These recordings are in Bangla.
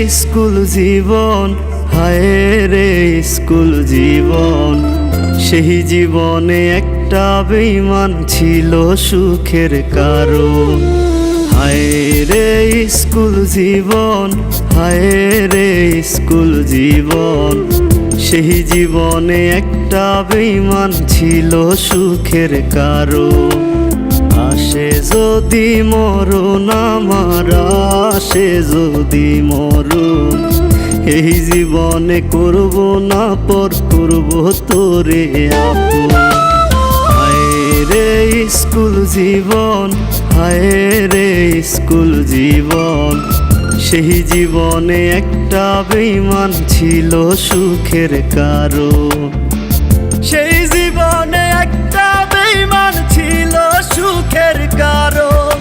স্কুল জীবন, হায় রে স্কুল জীবন। সেই জীবনে একটা বেঈমান ছিল সুখের কারণ। হায় রে স্কুল জীবন, হায় রে স্কুল জীবন। সেই জীবনে একটা বেঈমান ছিল সুখের কারণ। আসে যদি মরণ আমার, আসে যদি মরণ, এই জীবনে করব না পর, করব তোরে আপন। হায় রে স্কুল জীবন, হায় রে স্কুল জীবন। সেই জীবনে একটা বেঈমান ছিল সুখের কারণ। সেই জীবনে একটা বেঈমান ছিল সুখের কারণ।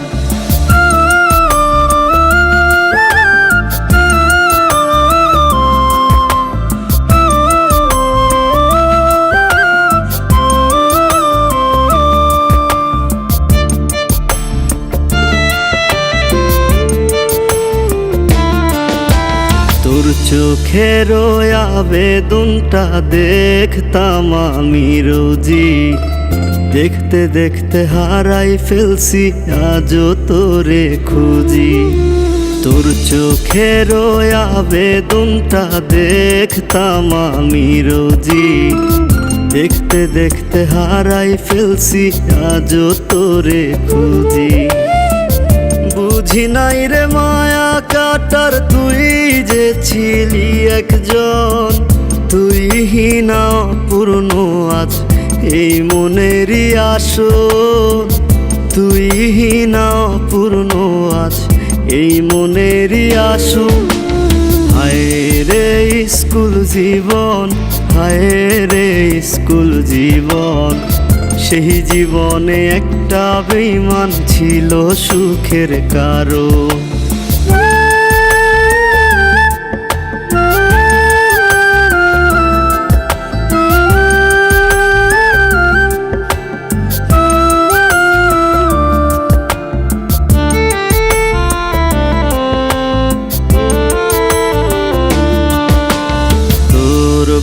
তোর চোখের আবেদনটা দেখতাম আমি রোজি, দেখতে দেখতে হারাই ফেলছি আজও তোরে খুঁজি। তোর চোখের আবেদনটা দেখতাম আমি রোজি, দেখতে দেখতে হারাই ফেলছি আজও তোরে খুঁজি। বুঝি নাই রে মায়া কাটার তুই যে ছিলি একজন, তুই হিনা পূর্ণ আজ এই মনেরই আসন। তুই হিনা পূর্ণ আজ এই মনেরই আসন। হায় রে স্কুল জীবন, হায় রে স্কুল জীবন। সেই জীবনে একটা বেঈমান ছিল সুখের কারণ।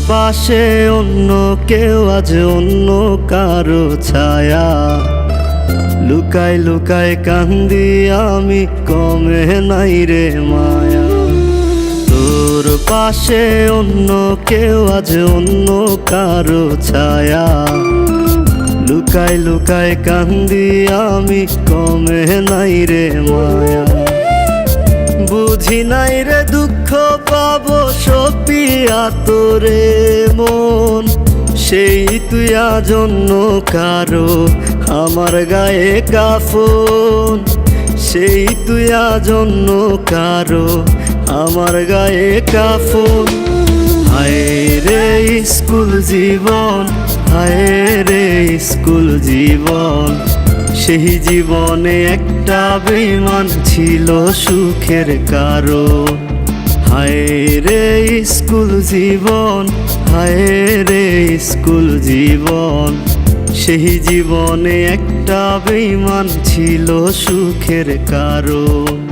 পাশে অন্য কেউ আজ অন্য কারো ছায়া, লুকাই লুকাই কান্দি আমি কমে নাই রে মায়া। তোর পাশে অন্য কেউ আজ অন্য কারো ছায়া, লুকাই লুকাই কান্দি আমি কমে নাই রে মায়া। বুঝি নাই রে দুঃখ পাবো সপিয়া তোরে মন, সেই তুই আজ অন্য কারো আমার গায়ে কাফন। সেই তুই আজ অন্য কারো আমার গায়ে কাফন। হায় রে স্কুল জীবন, হায় রে স্কুল জীবন। সেই জীবনে একটা বেঈমান ছিল সুখের কারণ। হায় রে স্কুল জীবন, হায় রে স্কুল জীবন। সেই জীবনে একটা বেঈমান ছিল সুখের কারণ।